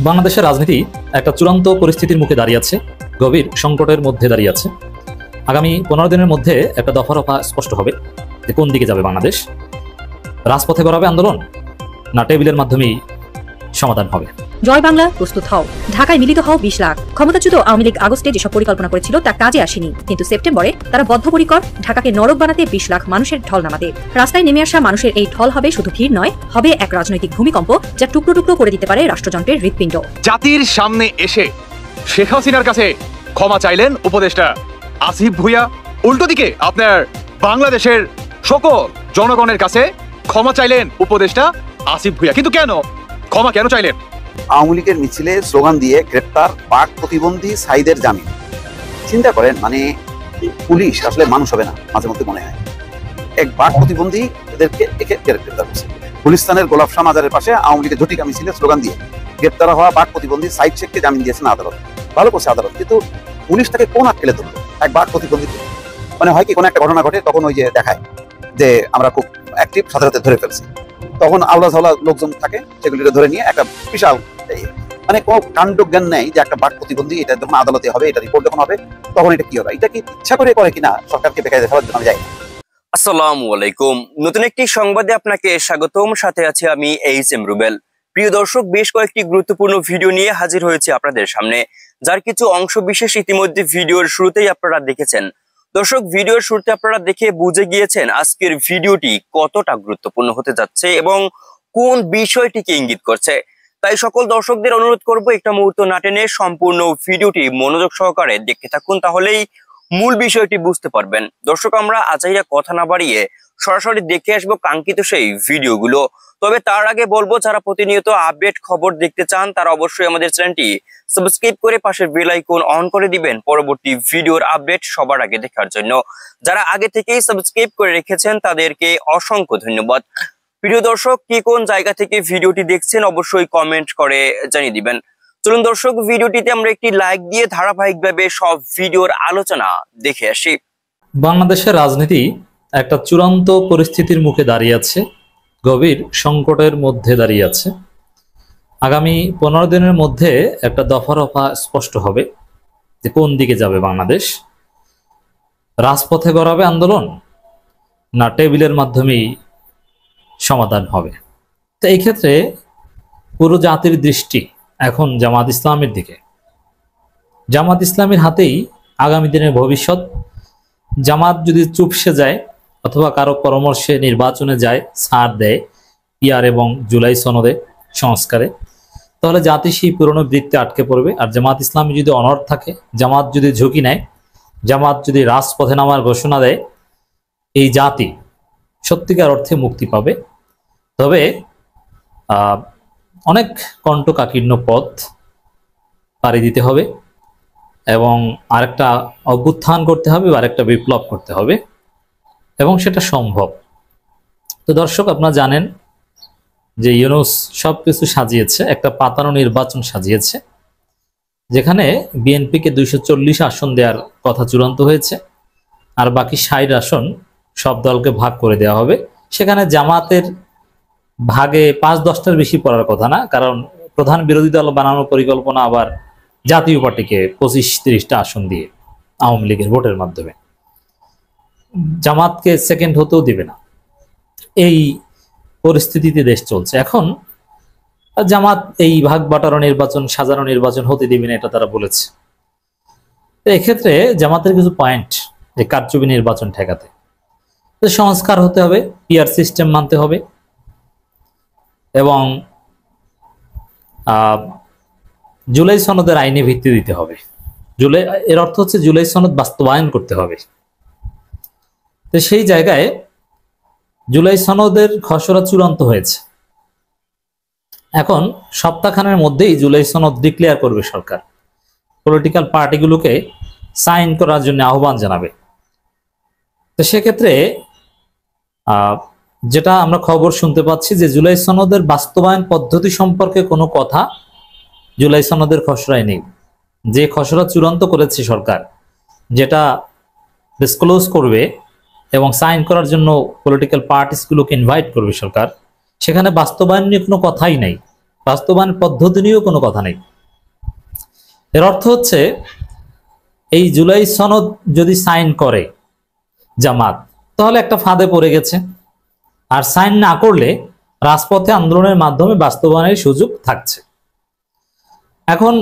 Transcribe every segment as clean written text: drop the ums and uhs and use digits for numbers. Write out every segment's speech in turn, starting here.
বাংলাদেশের রাজনীতি একটা চূড়ান্ত পরিস্থিতির মুখে দাঁড়িয়ে আছে, গভীর সংকটের মধ্যে দাঁড়িয়ে আছে। আগামী 15 দিনের মধ্যে একটা দফা রফা স্পষ্ট হবে যে কোন দিকে যাবে বাংলাদেশ। রাজপথে গড়াবে আন্দোলন, না টেবিলের মাধ্যমেই সমাধান হবে? জয় বাংলা, প্রস্তুত হও। ঢাকায় মিলিত হও 20 লাখ। ক্ষমতাচ্যুত আওয়ামী লীগ আগস্টে যেসব পরিকল্পনা করেছিল তা কাজে আসেনি, কিন্তু সেপ্টেম্বরে তারা বদ্ধপরিকর ঢাকাকে নরক বানাতে 20 লাখ মানুষের ঢল নামাতে। রাস্তায় নেমে আসা মানুষের এই ঢল হবে শুধু ভিড় নয়, হবে এক রাজনৈতিক ভূমিকম্প যা টুকরো টুকরো করে দিতে পারে রাষ্ট্রযন্ত্রের হৃৎপিণ্ড। জাতির সামনে এসে শেখ হাসিনার কাছে ক্ষমা চাইলেন উপদেষ্টা আসিফ ভুঁইয়া। উল্টো দিকে আপনার বাংলাদেশের সকল জনগণের কাছে ক্ষমা চাইলেন উপদেষ্টা আসিফ ভুঁইয়া। কিন্তু কেন ক্ষমা কেন চাইলেন? আওয়ামী লীগের মিছিলে স্লোগান দিয়ে গ্রেপ্তার বাক প্রতিবন্ধী সাইদের জামিন। চিন্তা করেন, মানে পুলিশ আসলে মানুষ হবে না, মাঝে মধ্যে মনে হয়। এক বাক প্রতিবন্ধী এদেরকে গ্রেপ্তার করছে। গুলিস্তানের গোলাপ শাহ মাজারের পাশে আওয়ামী লীগের ঝটিকা মিছিলে স্লোগান দিয়ে গ্রেপ্তার হওয়া বাক প্রতিবন্ধী সাইদ শেখকে জামিন দিয়েছেন আদালত। ভালো করছে আদালত, কিন্তু পুলিশ তাকে কোন আটকেলে ধরলো? এক বাক প্রতিবন্ধী, মানে হয় কি কোনো একটা ঘটনা ঘটে তখন ওই যে দেখায় যে আমরা খুব অ্যাক্টিভ, সাথে সাথে ধরে ফেলছি, তখন আওলা ঝাওলা লোকজন থাকে, সেগুলিকে ধরে নিয়ে একটা বিশাল, মানে কোনো কাণ্ড জ্ঞান নেই যে একটা বাক প্রতিবন্ধী, এটা যখন আদালতে হবে, এটা রিপোর্ট যখন হবে তখন এটা কি হবে? এটা কি ইচ্ছা করে করে কিনা সরকারকে বেকায় দেখাবার জন্য যায়? আসসালামু আলাইকুম, নতুন একটি সংবাদে আপনাকে স্বাগতম। সাথে আছে আমি এইচ.এম. রুবেল। প্রিয় দর্শক, বেশ কয়েকটি গুরুত্বপূর্ণ ভিডিও নিয়ে হাজির হয়েছে আপনাদের সামনে, যার কিছু অংশ বিশেষ ইতিমধ্যে ভিডিওর শুরুতেই আপনারা দেখেছেন। দর্শক, ভিডিওর শুরুতে আপনারা দেখে বুঝে গিয়েছেন আজকের ভিডিওটি কতটা গুরুত্বপূর্ণ হতে যাচ্ছে এবং কোন বিষয়টিকে ইঙ্গিত করছে। তাই সকল দর্শকদের অনুরোধ করব, একটা মুহূর্ত না টেনে সম্পূর্ণ ভিডিওটি মনোযোগ সহকারে দেখতে থাকুন, তাহলেই মূল বিষয়টি বুঝতে পারবেন। দর্শক, আমরা আজাইরা কথা না বাড়িয়ে সরাসরি দেখে আসবো কাঙ্ক্ষিত সেই ভিডিওগুলো। তবে তার আগে বলবো, যারা প্রতিনিয়ত আপডেট খবর দেখতে চান তারা অবশ্যই আমাদের চ্যানেলটি সাবস্ক্রাইব করে পাশের বেল আইকন অন করে দিবেন পরবর্তী ভিডিওর আপডেট সবার আগে দেখার জন্য। যারা আগে থেকেই সাবস্ক্রাইব করে রেখেছেন তাদেরকে অসংখ্য ধন্যবাদ। প্রিয় দর্শক, কি কোন জায়গা থেকে ভিডিওটি দেখছেন অবশ্যই কমেন্ট করে জানিয়ে দিবেন। চলুন দর্শক, ভিডিওটিতে আমরা একটি লাইক দিয়ে ধারাবাহিকভাবে সব ভিডিওর আলোচনা দেখে আসি। বাংলাদেশের রাজনীতি একটা চূড়ান্ত পরিস্থিতির মুখে দাঁড়িয়ে আছে, গভীর সংকটের মধ্যে দাঁড়িয়ে আছে। আগামী 15 দিনের মধ্যে একটা দফা রফা স্পষ্ট হবে যে কোন দিকে যাবে বাংলাদেশ। রাজপথে গড়াবে আন্দোলন, না টেবিলের মাধ্যমেই সমাধান হবে? তো এই ক্ষেত্রে পুরো জাতির দৃষ্টি এখন জামাত ইসলামের দিকে। জামাত ইসলামের হাতেই আগামী দিনের ভবিষ্যৎ। জামাত যদি চুপসে যায় অথবা কারো পরামর্শে নির্বাচনে যায়, ছাড় দেয় পিআর এবং জুলাই সনদে সংস্কারে, তাহলে জাতি সেই পুরনো বৃত্তে আটকে পড়বে। আর জামাত ইসলামী যদি অনড় থাকে, জামাত যদি ঝুঁকি নেয়, জামাত যদি রাজপথে নামার ঘোষণা দেয়, এই জাতি সত্যিকার অর্থে মুক্তি পাবে। তবে অনেক কণ্টকাকীর্ণ পথ পাড়ি দিতে হবে এবং আরেকটা অভ্যুত্থান করতে হবে, আরেকটা বিপ্লব করতে হবে, এবং সেটা সম্ভব। তো দর্শক, আপনারা জানেন যে ইউনূস সবকিছু সাজিয়েছে, একটা পাতানো নির্বাচন সাজিয়েছে, যেখানে বিএনপিকে 240 আসন দেওয়ার কথা চূড়ান্ত হয়েছে, আর বাকি 60 আসন সব দলকে ভাগ করে দেওয়া হবে। সেখানে জামাতের ভাগে 5-10টার বেশি পড়ার কথা না, কারণ প্রধান বিরোধী দল বানানোর পরিকল্পনা আবার জাতীয় পার্টিকে 25-30টা আসন দিয়ে আওয়ামী লীগের ভোটের মাধ্যমে। জামাতকে সেকেন্ড হতেও দিবে না। এই পরিস্থিতিতে দেশ চলছে এখন। জামাত এই ভাগ বাটারো নির্বাচন, সাজানো নির্বাচন হতে দিবে না, এটা তারা বলেছে। তো এক্ষেত্রে জামাতের কিছু পয়েন্ট, যে কারচুপি নির্বাচন ঠেকাতে সংস্কার হতে হবে, পিআর সিস্টেম মানতে হবে, এবং জুলাই সনদের আইনে ভিত্তি দিতে হবে। জুলাই, এর অর্থ হচ্ছে জুলাই সনদ বাস্তবায়ন করতে হবে। তো সেই জায়গায় জুলাই সনদের খসড়া চূড়ান্ত হয়েছে, এখন সপ্তাহখানের মধ্যেই জুলাই সনদ ডিক্লেয়ার করবে সরকার। পলিটিক্যাল পার্টিগুলোকে সাইন করার জন্য আহ্বান জানাবে। তো সেক্ষেত্রে যেটা আমরা খবর শুনতে পাচ্ছি যে জুলাই সনদের বাস্তবায়ন পদ্ধতি সম্পর্কে কোনো কথা জুলাই সনদের খসড়ায় নেই। যে খসড়া চূড়ান্ত করেছে সরকার, যেটা ডিসক্লোজ করবে এবং সাইন করার জন্য পলিটিক্যাল পার্টিসগুলোকে ইনভাইট করবে সরকার, সেখানে বাস্তবায়ন নিয়ে কোনো কথাই নাই। বাস্তবায়ন পদ্ধতি নিয়েও কোনো কথা নেই। এর অর্থ হচ্ছে এই জুলাই সনদ যদি সাইন করে জামাত, তাহলে একটা ফাঁদে পড়ে গেছে, আর সাইন না করলে রাজপথে আন্দোলনের মাধ্যমে বাস্তবায়নের সুযোগ থাকছে। এখন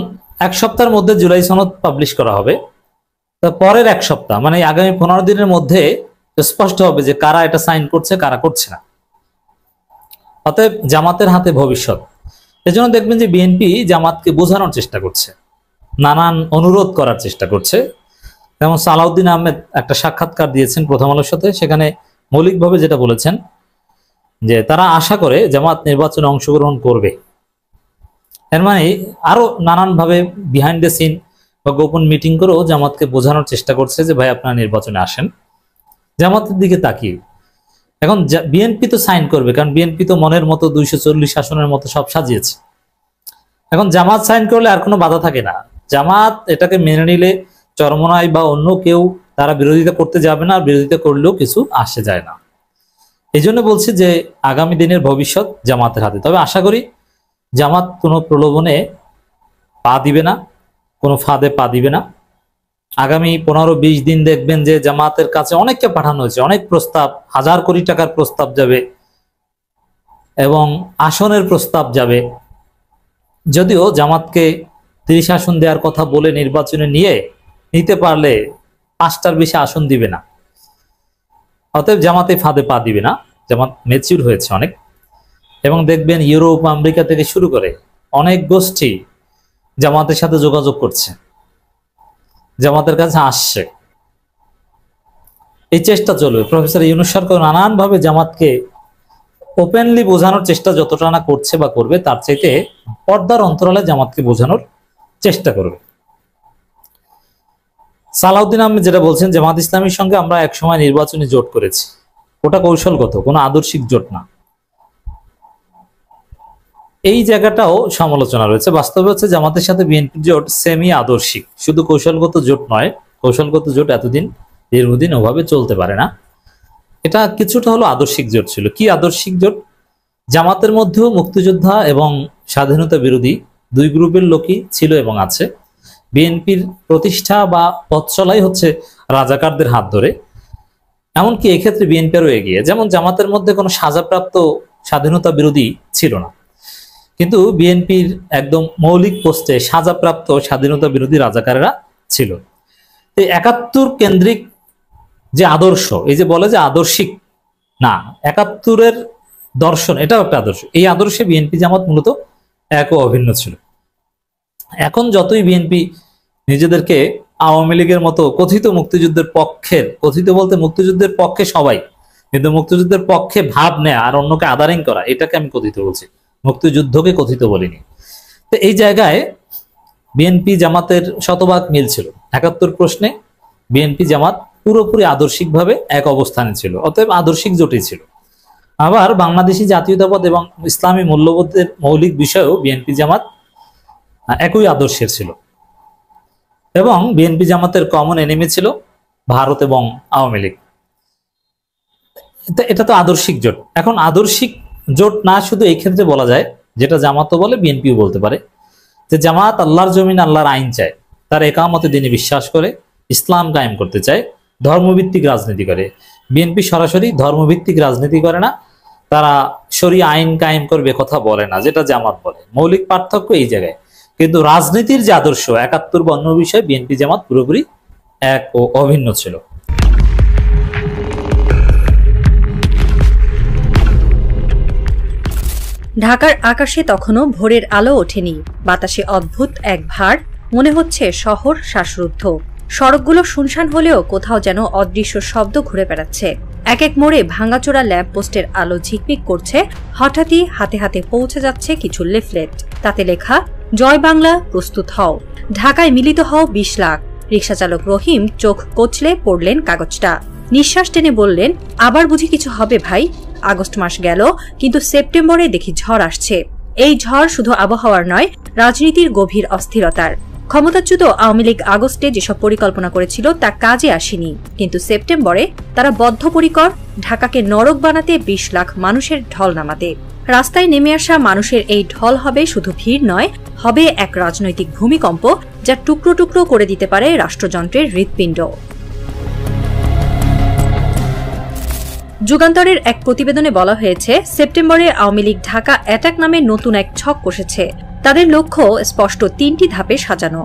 এক সপ্তাহের মধ্যে জুলাই সনদ পাবলিশ করা হবে, পরের এক সপ্তাহ মানে আগামী 15 দিনের মধ্যে স্পষ্ট হবে যে কারা এটা সাইন করছে, কারা করছে না। অতএব জামাতের হাতে ভবিষ্যৎ। এজন্য দেখবেন যে বিএনপি জামাতকে বোঝানোর চেষ্টা করছে, নানান অনুরোধ করার চেষ্টা করছে। যেমন সালাউদ্দিন আহমেদ একটা সাক্ষাৎকার দিয়েছেন প্রথম আলোর সাথে, সেখানে মৌলিকভাবে যেটা বলেছেন যে তারা আশা করে জামাত নির্বাচনে অংশগ্রহণ করবে। এর মানে আরো নানানভাবে বিহাইন্ড দ্য সিন বা গোপন মিটিং করেও জামাতকে বোঝানোর চেষ্টা করছে যে ভাই আপনারা নির্বাচনে আসেন। জামাতের দিকে তাকিয়ে এখন বিএনপি তো সাইন করবে, কারণ বিএনপি তো মনের মতো 240 আসনের মতো সব সাজিয়েছে। এখন জামাত সাইন করলে আর কোনো বাধা থাকে না। জামাত এটাকে মেনে নিলে চরমনাই বা অন্য কেউ তারা বিরোধিতা করতে যাবে না, বিরোধিতা করলেও কিছু আসে যায় না। এই জন্য বলছি যে আগামী দিনের ভবিষ্যৎ জামাতের হাতে। তবে আশা করি জামাত কোনো প্রলোভনে পা দিবে না, কোনো ফাঁদে পা দিবে না। আগামী 15-20 দিন দেখবেন যে জামাতের কাছে অনেককে পাঠানো হয়েছে, অনেক প্রস্তাব, 1000 কোটি টাকার প্রস্তাব যাবে এবং আসনের প্রস্তাব যাবে। যদিও জামাতকে 30 আসন দেওয়ার কথা বলে নির্বাচনে নিতে পারলে 5টার বেশি আসন দিবে না। অতএব জামাতে ফাঁদে পা দিবে না। জামাত ম্যাচিউর হয়েছে অনেক, এবং দেখবেন ইউরোপ আমেরিকা থেকে শুরু করে অনেক গোষ্ঠী জামাতের সাথে যোগাযোগ করছে, জামাতের কাছে আসছে। এই চেষ্টা চলবে। প্রফেসর ইউনূস সরকার নানানভাবে জামাতকে ওপেনলি বোঝানোর চেষ্টা যতটা না করছে বা করবে, তার চাইতে পর্দার অন্তরালে জামাতকে বোঝানোর চেষ্টা করবে। সালাউদ্দিন আহমেদ যেটা বলছেন, জামাত ইসলামীর সঙ্গে আমরা একসময় নির্বাচনী জোট করেছি, ওটা কৌশলগত, কোনো আদর্শিক জোট না। এই জায়গাটাও সমালোচনা রয়েছে। বাস্তবে হচ্ছে জামাতের সাথে বিএনপির জোট সেমি আদর্শিক, শুধু কৌশলগত জোট নয়। কৌশলগত জোট এতদিন দীর্ঘদিন ওভাবে চলতে পারে না। এটা কিছুটা হলো আদর্শিক জোট ছিল। কি আদর্শিক জোট? জামাতের মধ্যেও মুক্তিযোদ্ধা এবং স্বাধীনতা বিরোধী দুই গ্রুপের লোকই ছিল এবং আছে। বিএনপির প্রতিষ্ঠা বা পথ চলাই হচ্ছে রাজাকারদের হাত ধরে। এমনকি এক্ষেত্রে বিএনপি আরও এগিয়ে। যেমন জামাতের মধ্যে কোনো সাজাপ্রাপ্ত স্বাধীনতা বিরোধী ছিল না, কিন্তু বিএনপির একদম মৌলিক পোস্টে সাজাপ্রাপ্ত স্বাধীনতা বিরোধী রাজাকারেরা ছিল। 71 কেন্দ্রিক যে আদর্শ, এই যে বলে যে আদর্শিক না, 71-এর দর্শন এটাও একটা আদর্শ। এই আদর্শে বিএনপি জামাত মূলত এক ও অভিন্ন ছিল। এখন যতই বিএনপি নিজেদেরকে আওয়ামী লীগের মতো কথিত মুক্তিযুদ্ধের পক্ষের, কথিত বলতে মুক্তিযুদ্ধের পক্ষে সবাই, কিন্তু মুক্তিযুদ্ধের পক্ষে ভাব নেয়া আর অন্যকে আদারিং করা, এটাকে আমি কথিত বলছি, মুক্তিযুদ্ধকে কথিত বলিনি। তো এই জায়গায় বিএনপি জামাতের শতভাগ মিল ছিল। 71 প্রশ্নে বিএনপি জামাত পুরোপুরি আদর্শিকভাবে এক অবস্থানে ছিল, অতএব আদর্শিক জোটই ছিল। আবার বাংলাদেশি জাতীয়তাবাদ এবং ইসলামী মূল্যবোধের মৌলিক বিষয়েও বিএনপি জামাত একই আদর্শের ছিল, এবং বিএনপি জামাতের কমন এনিমি ছিল ভারত এবং আওয়ামী লীগ। এটা তো আদর্শিক জোট। এখন আদর্শিক জোট না শুধু এই ক্ষেত্রে বলা যায়, যেটা জামাতও বলে বিএনপিও বলতে পারে, যে জামাত আল্লাহর জমিন আল্লাহর আইন চায়, তার একামতে দিনে বিশ্বাস করে, ইসলাম কায়েম করতে চায়, ধর্মভিত্তিক রাজনীতি করে। বিএনপি সরাসরি ধর্মভিত্তিক রাজনীতি করে না, তারা শরিয়া আইন কায়েম করবে কথা বলে না, যেটা জামাত বলে। মৌলিক পার্থক্য এই জায়গায়। কিন্তু রাজনীতির যে আদর্শ 71 বা অন্য বিষয়ে বিএনপি জামাত পুরোপুরি এক ও অভিন্ন ছিল। ঢাকার আকাশে তখনও ভোরের আলো ওঠেনি। বাতাসে অদ্ভুত এক ভার, মনে হচ্ছে শহর শ্বাসরুদ্ধ। সড়কগুলো শুনশান হলেও কোথাও যেন অদৃশ্য শব্দ ঘুরে বেড়াচ্ছে। এক এক মোড়ে ভাঙাচোরা ল্যাম্প পোস্টের আলো ঝিকমিক করছে। হঠাৎই হাতে হাতে পৌঁছে যাচ্ছে কিছু লিফলেট, তাতে লেখা, জয় বাংলা, প্রস্তুত হও, ঢাকায় মিলিত হও 20 লাখ। রিকশাচালক রহিম চোখ কচলে পড়লেন কাগজটা, নিঃশ্বাস টেনে বললেন, আবার বুঝি কিছু হবে ভাই? আগস্ট মাস গেল, কিন্তু সেপ্টেম্বরে দেখি ঝড় আসছে। এই ঝড় শুধু আবহাওয়ার নয়, রাজনীতির গভীর অস্থিরতার। ক্ষমতাচ্যুত আওয়ামী লীগ আগস্টে যেসব পরিকল্পনা করেছিল তা কাজে আসেনি, কিন্তু সেপ্টেম্বরে তারা বদ্ধপরিকর ঢাকাকে নরক বানাতে, 20 লাখ মানুষের ঢল নামাতে। রাস্তায় নেমে আসা মানুষের এই ঢল হবে শুধু ভিড় নয়, হবে এক রাজনৈতিক ভূমিকম্প যা টুকরো টুকরো করে দিতে পারে রাষ্ট্রযন্ত্রের হৃৎপিণ্ড। যুগান্তরের এক প্রতিবেদনে বলা হয়েছে, সেপ্টেম্বরে আওয়ামী লীগ ঢাকা অ্যাটাক নামে নতুন এক ছক কষেছে। তাদের লক্ষ্য স্পষ্ট 3টি ধাপে সাজানো।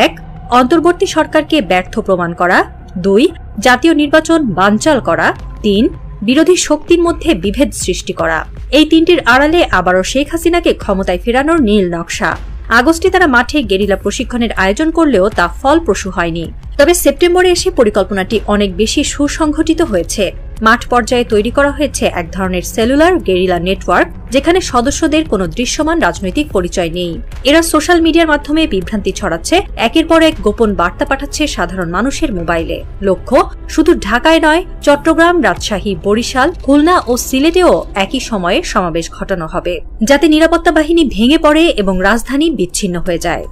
1. অন্তর্বর্তী সরকারকে ব্যর্থ প্রমাণ করা। 2. জাতীয় নির্বাচন বানচাল করা। 3. বিরোধী শক্তির মধ্যে বিভেদ সৃষ্টি করা। এই 3টির আড়ালে আবারও শেখ হাসিনাকে ক্ষমতায় ফেরানোর নীল নকশা। আগস্টে তারা মাঠে গেরিলা প্রশিক্ষণের আয়োজন করলেও তা ফলপ্রসূ হয়নি। তবে সেপ্টেম্বরে এসে পরিকল্পনাটি অনেক বেশি সুসংগঠিত হয়েছে। মাঠ পর্যায়ে তৈরি করা হয়েছে এক ধরনের সেলুলার গেরিলা নেটওয়ার্ক, যেখানে সদস্যদের কোনো দৃশ্যমান রাজনৈতিক পরিচয় নেই। এরা সোশ্যাল মিডিয়ার মাধ্যমে বিভ্রান্তি ছড়াচ্ছে, একের পর এক গোপন বার্তা পাঠাচ্ছে সাধারণ মানুষের মোবাইলে। লক্ষ্য শুধু ঢাকায় নয়, চট্টগ্রাম, রাজশাহী, বরিশাল, খুলনা ও সিলেটেও একই সময়ে সমাবেশ ঘটানো হবে, যাতে নিরাপত্তা বাহিনী ভেঙে পড়ে এবং রাজধানী বিচ্ছিন্ন হয়ে যায়।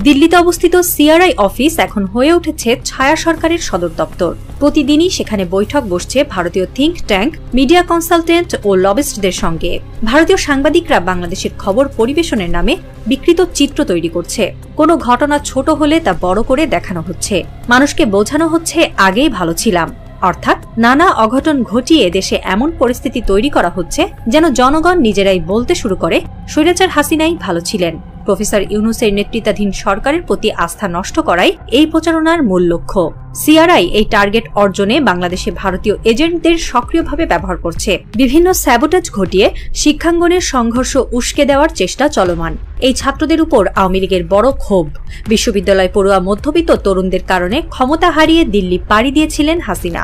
দিল্লিতে অবস্থিত সিআরআই অফিস এখন হয়ে উঠেছে ছায়া সরকারের সদর দপ্তর। প্রতিদিনই সেখানে বৈঠক বসছে ভারতীয় থিঙ্ক ট্যাঙ্ক, মিডিয়া কনসালটেন্ট ও লবিস্টদের সঙ্গে। ভারতীয় সাংবাদিকরা বাংলাদেশের খবর পরিবেশনের নামে বিকৃত চিত্র তৈরি করছে। কোনো ঘটনা ছোট হলে তা বড় করে দেখানো হচ্ছে। মানুষকে বোঝানো হচ্ছে আগেই ভালো ছিলাম, অর্থাৎ নানা অঘটন ঘটিয়ে দেশে এমন পরিস্থিতি তৈরি করা হচ্ছে যেন জনগণ নিজেরাই বলতে শুরু করে স্বৈরাচার হাসিনাই ভালো ছিলেন। প্রফেসর ইউনূসের নেতৃত্বাধীন সরকারের প্রতি আস্থা নষ্ট করাই এই প্রচারণার মূল লক্ষ্য। সিআরআই এই টার্গেট অর্জনে বাংলাদেশে ভারতীয় এজেন্টদের সক্রিয়ভাবে ব্যবহার করছে। বিভিন্ন স্যাবোটেজ ঘটিয়ে শিক্ষাঙ্গনের সংঘর্ষ উস্কে দেওয়ার চেষ্টা চলমান। এই ছাত্রদের উপর আওয়ামী লীগের বড় ক্ষোভ। বিশ্ববিদ্যালয় পড়ুয়া মধ্যবিত্ত তরুণদের কারণে ক্ষমতা হারিয়ে দিল্লি পাড়ি দিয়েছিলেন হাসিনা।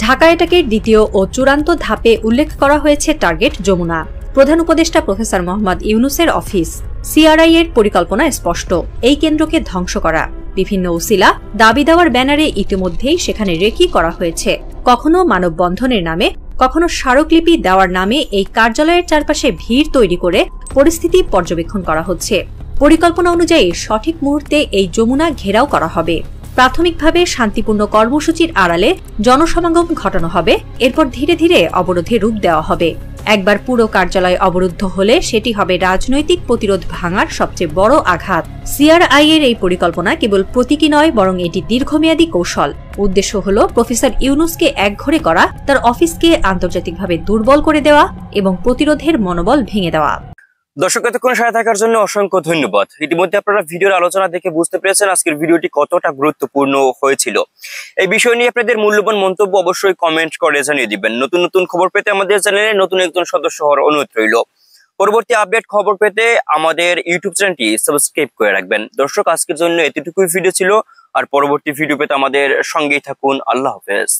ঢাকা অ্যাটাকের দ্বিতীয় ও চূড়ান্ত ধাপে উল্লেখ করা হয়েছে টার্গেট যমুনা। প্রধান উপদেষ্টা প্রফেসর মোহাম্মদ ইউনূসের অফিস। সিআরআই এর পরিকল্পনা স্পষ্ট, এই কেন্দ্রকে ধ্বংস করা। বিভিন্ন উসিলা, দাবি দেওয়ার ব্যানারে ইতিমধ্যেই সেখানে রেকি করা হয়েছে। কখনো মানববন্ধনের নামে, কখনো স্মারকলিপি দেওয়ার নামে এই কার্যালয়ের চারপাশে ভিড় তৈরি করে পরিস্থিতি পর্যবেক্ষণ করা হচ্ছে। পরিকল্পনা অনুযায়ী সঠিক মুহূর্তে এই যমুনা ঘেরাও করা হবে। প্রাথমিকভাবে শান্তিপূর্ণ কর্মসূচির আড়ালে জনসমাগম ঘটানো হবে, এরপর ধীরে ধীরে অবরোধে রূপ দেওয়া হবে। একবার পুরো কার্যালয় অবরুদ্ধ হলে সেটি হবে রাজনৈতিক প্রতিরোধ ভাঙার সবচেয়ে বড় আঘাত। সিআরআই এর এই পরিকল্পনা কেবল প্রতীকী নয়, বরং এটি দীর্ঘমেয়াদী কৌশল। উদ্দেশ্য হল প্রফেসর ইউনূসকে একঘরে করা, তার অফিসকে আন্তর্জাতিকভাবে দুর্বল করে দেওয়া এবং প্রতিরোধের মনোবল ভেঙে দেওয়া। দর্শক এতক্ষণ সাথে থাকার জন্য অসংখ্য ধন্যবাদ। ইতিমধ্যে আপনারা ভিডিওর আলোচনা দেখে বুঝতে পেরেছেন আজকের ভিডিওটি কতটা গুরুত্বপূর্ণ হয়েছিল। এই বিষয় নিয়ে আপনাদের মূল্যবান মন্তব্য অবশ্যই কমেন্ট করে জানিয়ে দিবেন। নতুন নতুন খবর পেতে আমাদের চ্যানেলে নতুন একজন সদস্য হওয়ার অনুরোধ রইল। পরবর্তী আপডেট খবর পেতে আমাদের ইউটিউব চ্যানেলটি সাবস্ক্রাইব করে রাখবেন। দর্শক আজকের জন্য এতটুকুই ভিডিও ছিল, আর পরবর্তী ভিডিও পেতে আমাদের সঙ্গেই থাকুন। আল্লাহ হাফেজ।